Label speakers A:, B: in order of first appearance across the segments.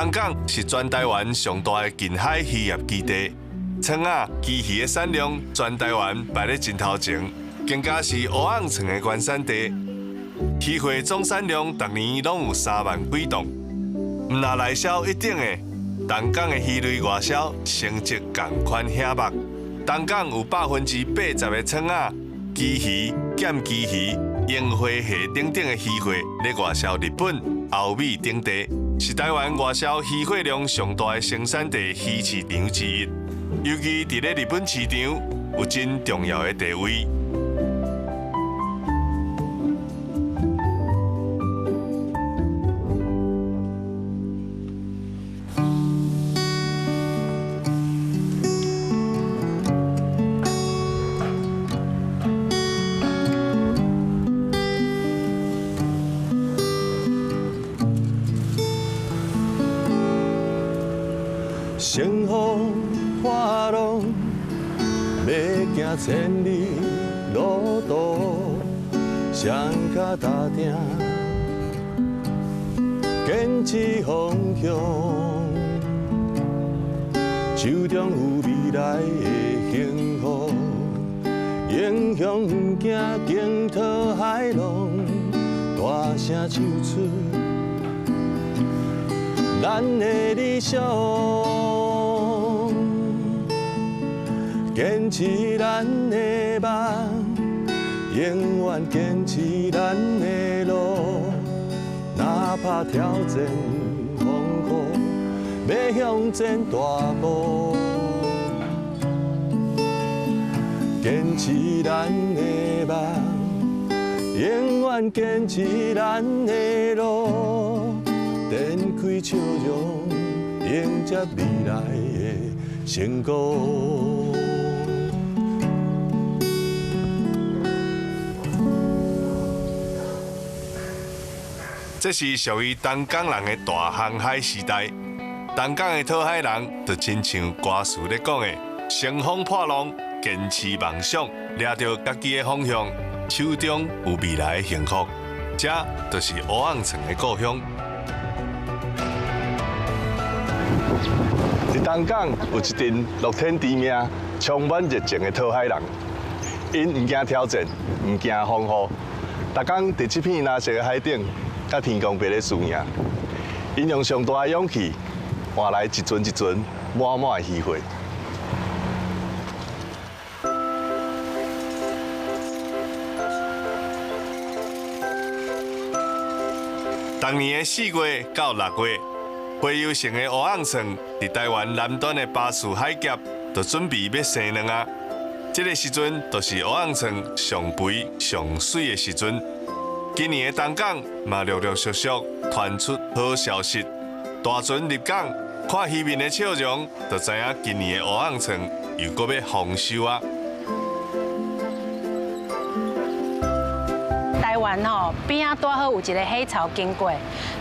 A: 东港是全台湾上大的近海渔业基地，蛏仔、旗鱼的产量全台湾排咧真头前，更加是乌昂蛏的原产地。渔获总产量逐年拢有3万几吨，毋若内销一定的，东港的鱼类外销成绩同款显目。东港有80%的蛏仔、旗鱼、剑旗鱼、樱花蟹等等的鱼货咧外销日本、欧美等地，是台湾外销鱼货量上大的生产地鱼市场之一。尤其伫咧日本市场有真重要的地位。
B: 乘风破浪，要行千里路途，双脚踏定，坚持方向，手中有未来的幸福，英雄不惊惊涛骇浪，大声唱出咱的理想。坚持咱的梦，永远坚持咱的路，哪怕挑战风雨，要向前大步。坚持咱的梦，永远坚持咱的路，展开笑容，迎接未来的成功。
A: 这是属于东港人的大航海时代。东港的讨海人，就亲像歌词咧讲的：乘风破浪，坚持梦想，抓着家己的方向，手中有未来的幸福。这就是乌昂蛏的故乡。
B: 在东港有一群乐天知命、充满热情的讨海人，因唔惊挑战，唔惊风雨，逐天伫这片蓝色的海顶。甲天公伯咧输赢，因用上大的勇气换来一船一船满满的鱼货。
A: 当年的4月到6月，洄游性的乌昂蛏伫台湾南端的巴士海峡，就准备要生卵啊！这个时阵，就是乌昂蛏上肥上水的时阵。今年的东港嘛，陆陆续续传出好消息。大船入港，看渔民的笑容，就知影今年的乌昂蛏又搁要丰收啊！
C: 台湾吼边仔拄好有一个海潮经过，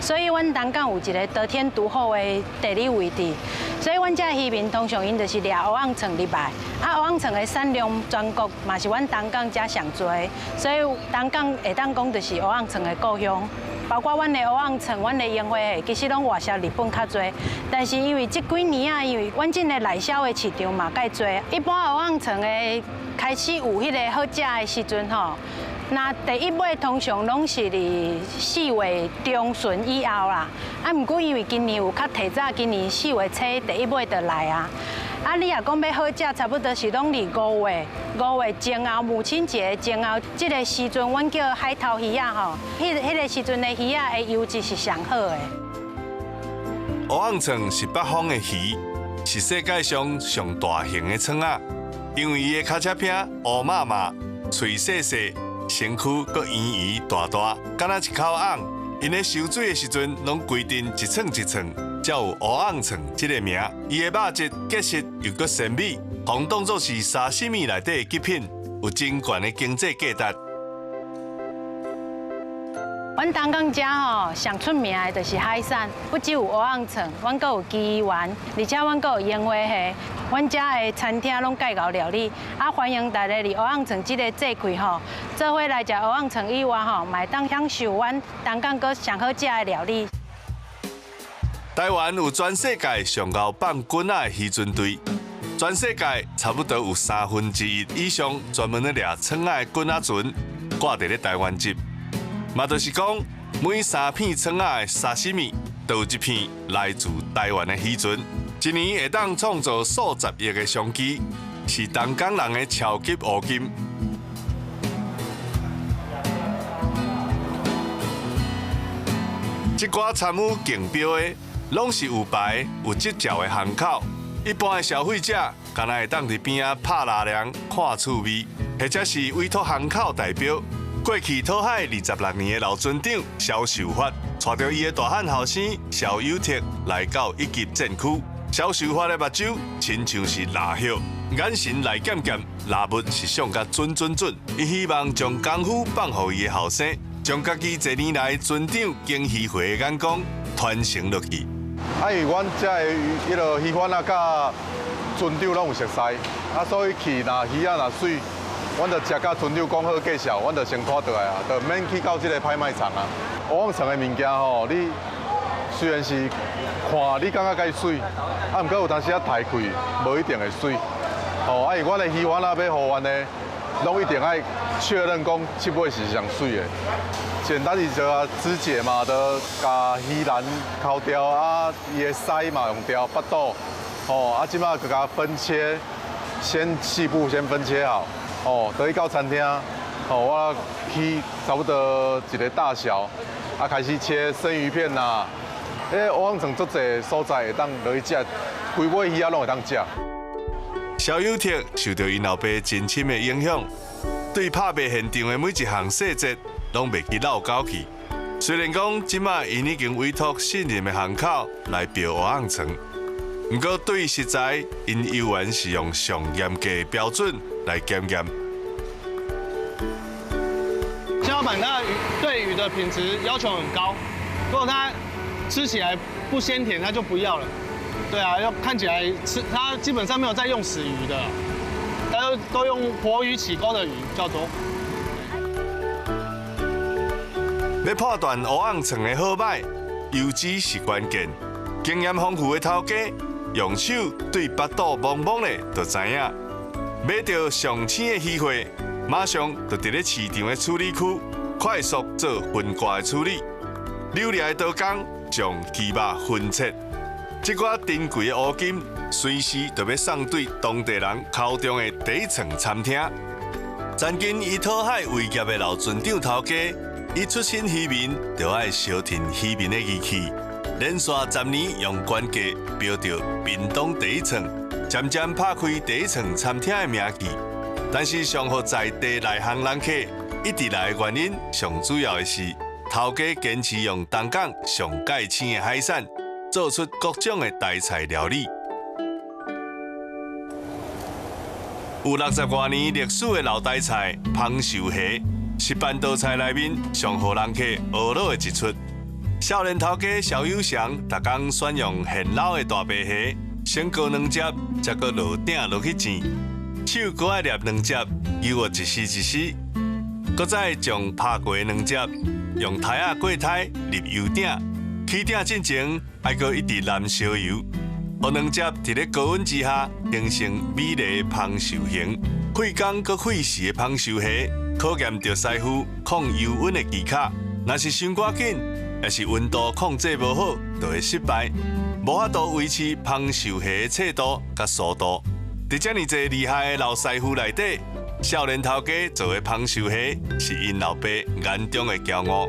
C: 所以阮东港有一个得天独厚的地理位置。所以阮遮渔民通常因就是掠乌昂蛏入来，乌昂蛏的产量全国嘛是阮东港遮上多，所以东港会当讲就是乌昂蛏的故乡。包括阮的乌昂蛏、阮的樱花蟹，其实拢外销日本较多。但是因为这几年啊，因为阮这个内销的市场嘛介多，一般乌昂蛏的开始有迄个好食的时阵吼。那第一尾通常拢是伫4月中旬以后啦，毋过因为今年有较提早，今年4月初第一尾就来啊。你若讲要好食，差不多是拢伫5月前后母亲节前后，这个时阵阮叫海头鱼仔吼，迄个时阵的鱼仔的油脂是上好的。
A: 乌昂蛏是北方的鱼，是世界上上大型的蛏仔，因为伊的脚车片乌麻麻，喙细细。身躯阁圆圆大大，敢若一口昂。因咧收水的时阵，拢规定一寸一寸，才有乌昂蛏这个名。伊的肉质结实又阁鲜美，互当作是沙西米内底的极品，有真悬的经济价值。
C: 阮东港遮吼上出名的就是海产，不只有乌昂蛏，阮阁有基丸，而且阮阁有樱花蟹。阮遮的餐厅拢介绍料理，欢迎大家嚟乌昂蛏这个节气吼，做伙来食乌昂蛏以外吼，嘛当享受阮东港阁上好食的料理。
A: 台湾有全世界上高放滚仔的渔船队，全世界差不多有1/3以上专门咧掠蛏仔的滚仔船挂伫咧台湾籍，嘛就是讲每3片蛏仔的沙西米都有一片来自台湾的渔船，一年会当创造数十亿的商机，是东港人的超级乌金。这寡参与竞标的，拢是有牌、有执照的行口。一般的消费者，敢若会当伫边仔拍拉梁、看趣味，或者是委托行口代表。过去讨海26年的老船长肖寿发，带着伊的大汉后生肖友铁来到一级战区。肖寿发的目睭亲像是蜡叶，眼神来剑剑，拿物是上甲准。伊希望将功夫放予伊的后生。将家己这年来船长经渔会的眼光传承落去。
D: 因为阮遮的迄落鱼贩啊，甲船长拢有熟识，所以去若鱼啊若水，阮就食甲船长讲好介绍，阮就先拖倒来啊，就免去到即个拍卖场啊。乌网床的物件吼，你虽然是看你感觉介水，毋过有当时太贵，无一定会水。因为阮的鱼贩啊要互阮的，拢一定爱确认讲这尾是上水的。简单是就肢解嘛，就甲鱼篮抠掉啊，伊的鳃嘛用掉，腹肚，即马就甲分切，先细部先分切好，等伊到餐厅，我去差不多一个大小，开始切生鱼片呐，乌网床足侪所在会当落去食，规尾鱼啊拢会当食。
A: 肖友铁受到因老爸真深的影响，对拍卖现场的每一项细节拢袂去漏搞去。虽然讲即马因已经委托信任的行口来标乌网床，不过对实在，因依然是用上严格的标准来检验。
E: 蟹老板他对鱼的品质要求很高，如果它吃起来不鲜甜，他就不要了。对啊，要看起来吃，它基本上没有在用死鱼的，它都用活鱼起钩的鱼较多。
A: 要判断乌网床的好歹，油脂是关键。经验丰富的头家用手对腹肚摸摸的，就知影。买到上青的鱼货，马上就伫咧市场的处理区快速做分割的处理。流利的刀工将鱼肉分切。这寡珍贵的乌金，随时就要送对当地人口中的第一层餐厅。曾经以讨海为业的老船长头家，伊出身渔民，就爱小听渔民的义气，连续10年用官价标到屏东第一层，渐渐拍开第一层餐厅的名气。但是上好在地内行人客一直来的原因，上主要的是头家坚持用东港上界青的海产。做出各种的台菜料理，有60多年历史的老台菜芳寿虾，是办道菜内面上互人客学老的一出。少年头家肖友祥，逐工选用现捞的大白虾，先过两汁，再搁落鼎落去煎，手搁爱捏两汁，油一丝一丝，搁再将拍过的两汁用台仔过台入油鼎。起鼎进前，还搁一直燃烧油，让两汁伫咧高温之下形成美丽的芳寿形。费工搁费时的芳寿虾，考验着师傅控油温的技巧。若是伤赶紧，也是温度控制无好，就会失败，无法度维持芳寿虾的脆度甲速度。伫遮尔济厉害的老师傅内底，少年头家做的芳寿虾是因老爸眼中的骄傲。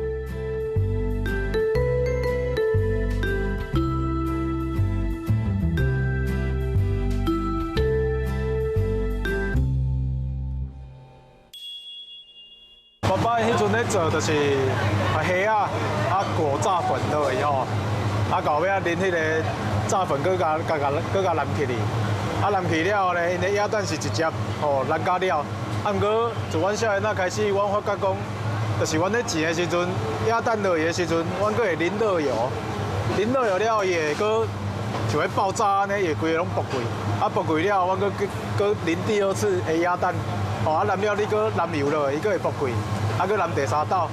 F: 爸爸迄阵咧做就是虾啊果炸粉落去吼，到尾淋迄个炸粉，搁甲淋起哩，淋起了后咧，因的鸭蛋是直接淋加料。毋过自阮少年仔开始，阮发觉讲，就是阮咧煎的时阵，鸭蛋落去的时阵，阮搁会淋热油，淋热油了伊会搁就会爆炸安尼，伊规个拢爆开，爆开了，阮搁淋第二次的鸭蛋。淋了你搁淋油落，伊搁会爆开，搁淋第三道，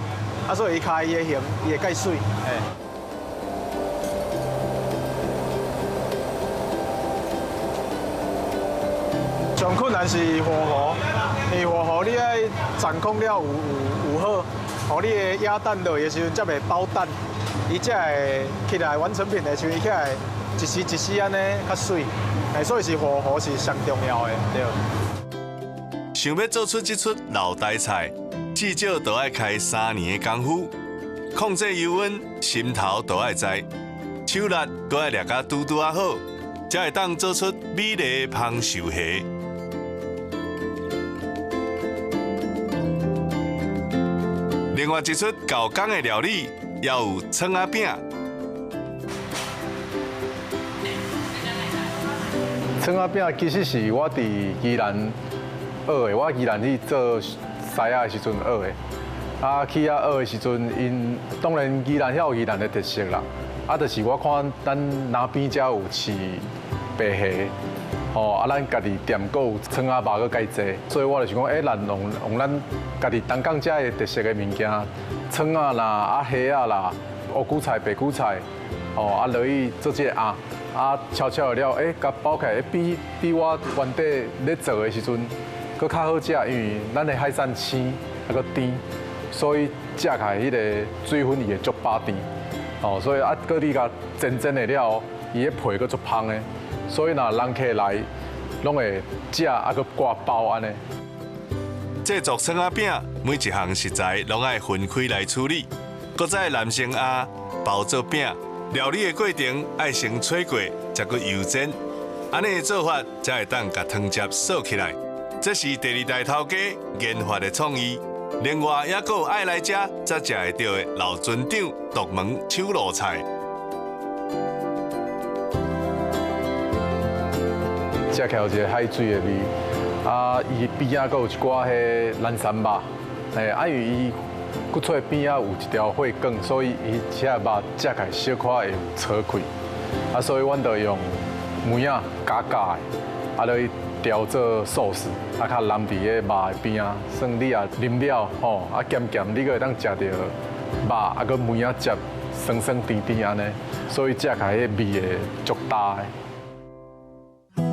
F: 所以伊开伊的形，伊会介水。上困难是火候，因为火候你爱掌控了有好，互你的鸭蛋落的时阵才袂爆蛋，伊才会起来完成品的时候，伊起来一时一时安尼较水，所以是火候是上重要的，对。
A: 想要做出这出老台菜，至少都要开3年的功夫，控制油温，心头都要在，手力都要抓甲拄啊好，才会当做出美丽的芳寿虾。另外一出高工的料理，也有葱仔饼。
D: 葱仔饼其实是我伫宜兰学的，我宜兰去做西仔的时阵学的。啊，去遐学的时阵，因当然宜兰遐有宜兰的特色啦。啊，就是我看咱那边遮有饲白虾，吼，啊，咱家己店阁有葱仔肉阁介济，所以我就想讲，咱用咱家己东港遮的特色的物件，葱仔啦、啊虾啦、乌菇菜、白菇菜，吼，啊落去做这个鸭。啊，悄悄的了，甲包起来，比我原底咧做的时阵，搁较好食，因为咱的海产青还搁甜，所以食起来迄个水分伊会足饱甜，哦，所以啊，搁你甲煎的了，伊个皮搁足香的，所以若人客来，拢会食，啊搁挂包安尼。
A: 制作葱仔饼，每一项食材拢爱分开来处理，搁再南生鸭包做饼。料理的过程爱先吹过，再搁油煎，安尼的做法才会当甲汤汁锁起来。这是第2代头家研发的创意。另外，也搁有爱来吃才食会到的老船长独门手路菜。
D: 食起来有一个海水的味，啊，伊边仔搁有一寡迄蓝山肉，啊，因为伊骨脆边仔有一条血管，所以伊遐肉食起来小可会有扯开，啊，所以阮就用梅仔加的，啊，落去调做寿司，啊，较淋伫个肉的边仔，算你也啉了吼，啊，咸咸你个会当食到肉，啊，搁梅仔汁酸酸甜甜安尼，所以食起来迄味会足大的。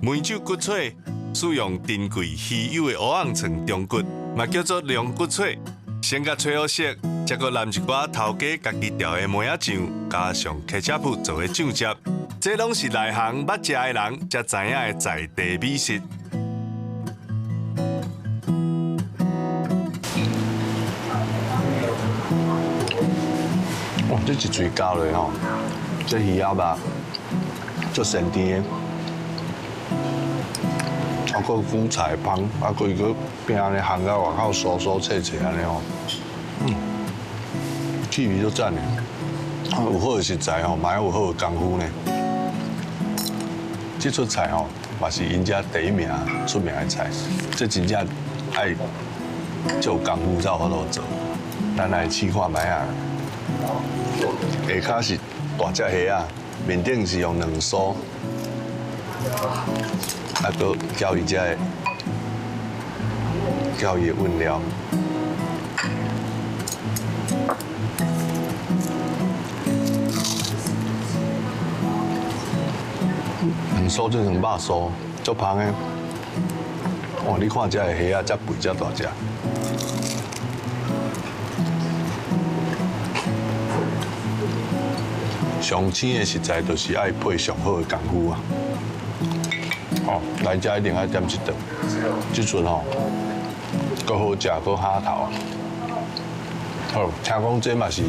A: 梅酒骨脆使用珍贵稀有的乌红葱中骨，嘛叫做龙骨脆。先甲吹好色，再搁淋一寡头家家己调的梅仔酱，加上ketchup做的酱汁，这拢是内行捌食的人才知影的在地美食。
B: 哇，这一嘴交落吼，这鱼仔肉足鲜甜的，啊，搁韭菜芳，啊，搁伊个饼咧烘到外口酥酥脆脆安尼吼，气味足赞的，有好的食材吼，嘛有好的功夫呢。这出菜吼，嘛是因遮第1名出名的菜，这真正爱足有功夫才有法度做。咱来试看卖啊。下骹是大只虾啊，面顶是用2酥，啊，搁搅伊只的搅伊的温料。2酥做成肉酥，足香的。哇，你看这个虾啊，才肥才大只。上青的食材就是爱配上好的功夫啊！哦，来遮一定爱点一顿，这阵吼，搁好食，搁虾头啊！好，听讲这嘛是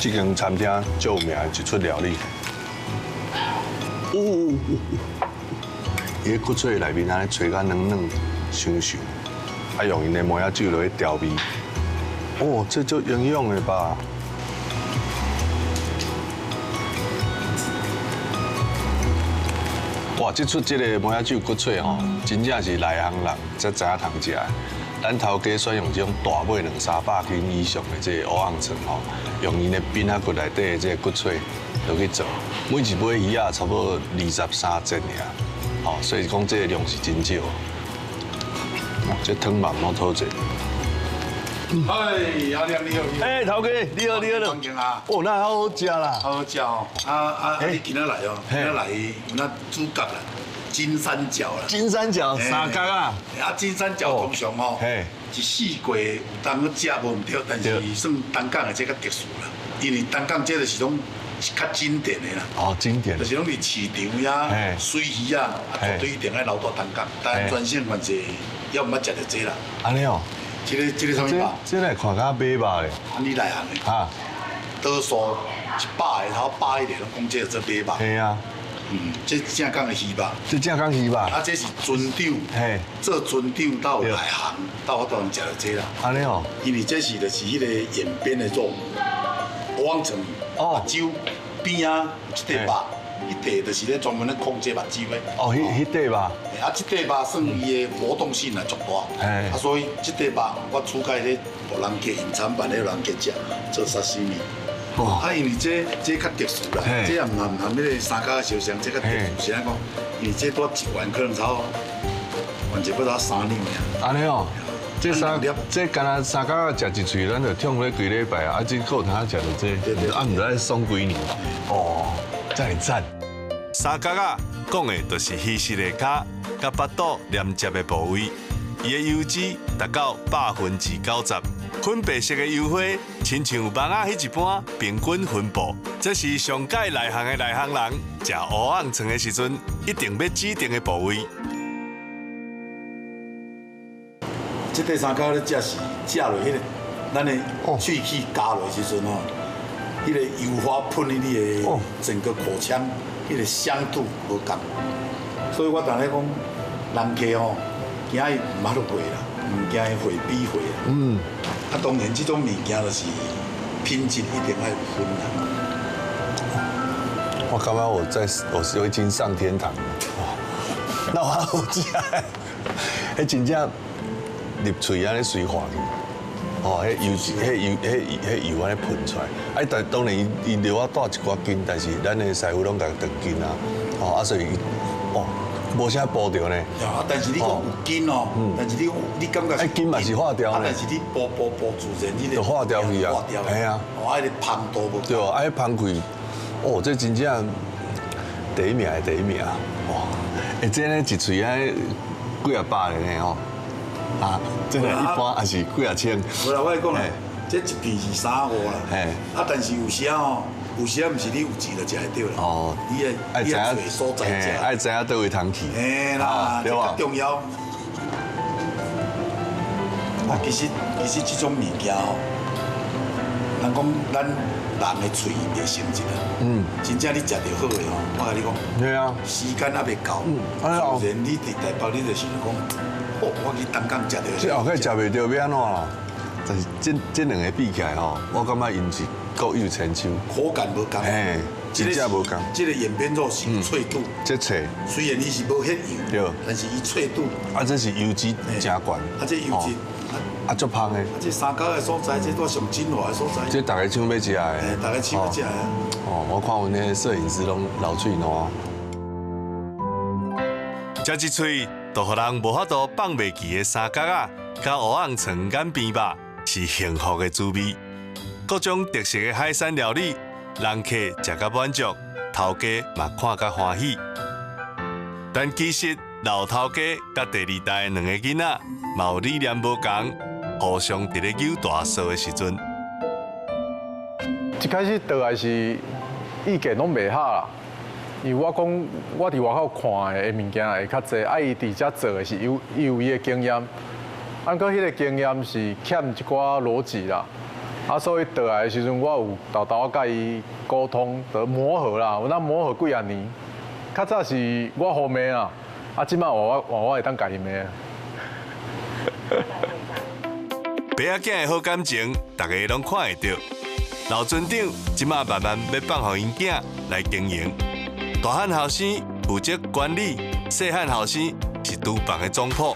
B: 这间餐厅最有名的一出料理。伊个骨脆内面安尼吹甲软软、香香，啊用因的梅仔酒落去调味，哦，这就营养的吧？哇！这出这个梅仔酒骨脆吼，真正是内行人才知影通食的。咱头家选用这种大尾200-300斤以上的这个乌红葱吼，用因的边仔骨内底的这个骨脆落去做，每一尾鱼啊差不多23斤尔，吼，所以讲这个量是真少。这汤嘛唔好济。
G: 哎，阿亮你好，
B: 哎，头家你好，你好。
G: 欢迎啊！
B: 哦，那好好食啦。
G: 好食哦。你今仔来哦，今仔来有咱主角啦。
H: 金三角啦。
B: 金三角三角啊，
H: 啊，金三角通常吼，
B: 嘿，
H: 一四季有当去食无毋对，但是算单港的这较特殊啦，因为单港这就是种是较经典的啦。
B: 哦，经典
H: 就。是拢伫市场呀、水鱼啊，绝对一定爱留到单港。但专线关系，要毋捌食到这啦。
B: 安尼哦，
H: 这个什么肉？
B: 这来看甲马肉咧。
H: 啊，你内行的。
B: 啊，
H: 多数100个头100个拢讲这做马肉。
B: 嘿啊，
H: 这正港的鱼肉。
B: 这正港鱼肉。
H: 啊，这是船长。
B: 嘿。
H: 做船长到内行，到我都能食到这啦。
B: 安尼哦。
H: 因为这是就是迄个延边的肉，蚵仔肠、目睭边啊有一块肉，迄块就是咧专门咧控制目睭的。
B: 哦，迄块肉。
H: 啊，这块肉算伊的活动性也足大。啊，所以这块肉我出界咧，互人客用餐办咧，人客食做沙西米。啊，因为这较特殊啦，这也唔含迄个三角烧香，这较特殊是安讲，因为这多一碗可能差完全不到3两尔。
B: 安尼哦，这干那三角食一喙，咱就痛咧几礼拜啊，这够通食到这，啊，唔知爽几年。哦，真系赞。
A: 三角啊，讲的就是稀实的脚，甲巴肚连接的部位，伊的油脂达到90%，粉白色的油花，亲像网仔迄一般平均分布。这是上届内行的内行人食蚵仔肠的时阵，一定要指定的部位。
H: 这块三角咧食落迄个，咱的喙齿加落时阵吼，迄个油花喷入你的整个口腔，迄个香度无共。所以我常咧讲，人客吼，惊伊毋捌落会啦，毋惊伊会比会啦。啊，当然这种物件就是品质一定要有分啦。
B: 我感觉我已经上天堂了。那我好食，迄真正入嘴安尼水滑去，哦，迄油安尼喷出来。啊，但当然伊留我带一寡筋，但是咱的师傅拢甲断筋啊，哦，啊所以无啥补着呢。
H: 啊，但是你讲有筋哦，但是你感觉
B: 筋嘛是化掉呢。
H: 但是你补自然，你
B: 就化掉去啊，系啊。
H: 哦，迄个芳度无。
B: 对啊，迄芳气，哦，这真正第一名的第一名啊！哇，这呢一喙啊几啊百的呢吼，啊，这个一般也是几啊千。
H: 无啦，我讲啦，这一片是3、5啦。啊，但是有时啊毋是你有钱就食会到啦。哦，你爱知影所在食，
B: 爱知影倒位通去。
H: 嘿啦，这较重要。啊，其实这种物件吼，人讲咱人的喙会成一个。真正你食着好的吼，我甲你讲。对啊。时间还未到，自然你伫台北你就是讲，哦，我去东港食着。
B: 这后摆食袂到要安怎啦？但是这两个比起来吼，我感觉因是各有千秋。
H: 口感无共。嘿，
B: 真正无共。
H: 这个延边肉是脆度。
B: 这脆。
H: 虽然伊是无迄油，对，但是伊脆度。
B: 啊，这是油脂真悬。
H: 啊，这油脂。
B: 啊，足香的。啊，
H: 这三角的所在，这都上精华的所在。
B: 这大家抢要食的。
H: 大家抢要食的。
B: 哦，我看阮那摄影师拢流喙烂。
A: 食一喙，就互人无法度放袂记的三角啊，甲蚵仔肠眼边肉是幸福的滋味。各种特色的海产料理，人客食甲满足，头家嘛看甲欢喜。但其实老头家甲第二代两个囡仔，嘛有理念无同，互相伫咧扭大嫂的时阵，
F: 一开始倒来是意见拢袂合啦，因为我讲我伫外口看的物件会较济，伊伫遮做的是有伊的经验，按过迄个经验是欠一寡逻辑啦，所以倒来的时阵我有豆豆甲伊沟通，就磨合啦，有咱磨合几啊年，较早是我好骂啦，即摆我会当家己骂。
A: 爸仔囝的好感情，大家拢看会到。老村长即马慢慢要放互因囝来经营。大汉后生负责管理，细汉后生是厨房的总铺。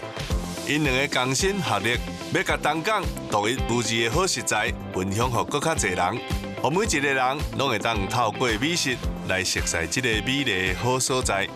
A: 因两个同心合力，要甲东港独一无二的好食材分享予更较侪人，互每一个人拢会当透过美食来熟悉这个美丽的好所在。